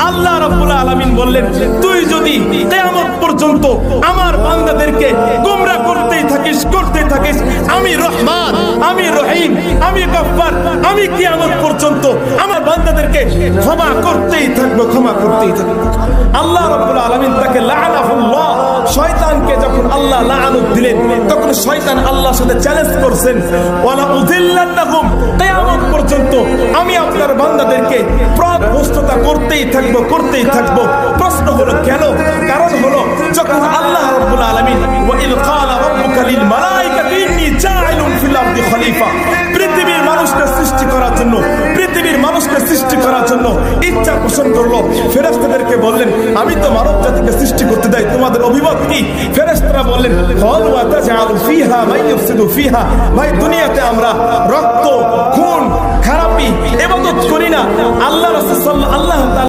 আল্লাহ রাব্বুল আলামিন বললেন, তুই যদি কিয়ামত পর্যন্ত আমার বান্দাদেরকে গোমরাহ করতেই থাকিস, আমি রহমান, আমি রহিম, আমি গফফার, আমি কিয়ামত পর্যন্ত আমার বান্দাদেরকে ক্ষমা করতেই থাকবো। আল্লাহ রাব্বুল আলামিন তাকে লাআনাহুল্লাহ, শয়তানকে যখন আল্লাহ লাআনত দিলেন তখন শয়তান আল্লাহর সাথে চ্যালেঞ্জ করছেন, ওয়ালা উযিল্লান্নাহুম, কিয়ামত পর্যন্ত আমি আপনার বান্দাদেরকে পথভ্রষ্টতা করতেই থাকবো। প্রশ্ন হলো কেন? কারণ হলো যখন আল্লাহ রাব্বুল আলামিন ওয়া ইয ক্বালা রাব্বুকা লিল মালাইকাতি ইন্নী জাইলুন ফিল আরদি খলিফা, পৃথিবীর মানুষকে সৃষ্টি করার জন্য ইচ্ছা পোষণ করলো, ফেরেশতাদেরকে বললেন, আমি তো মানব জাতিকে সৃষ্টি করতে দেই, তোমাদের অভিমত কি? ফেরেশতারা বললেন, ক্বালু আতাজআলু ফিহা মান ইউফসিদু ফিহা, ভাই দুনিয়াতে আমরা রক্ত, খুন, খারাপি ইবাদত করি না। আল্লাহ রাসূল আল্লাহ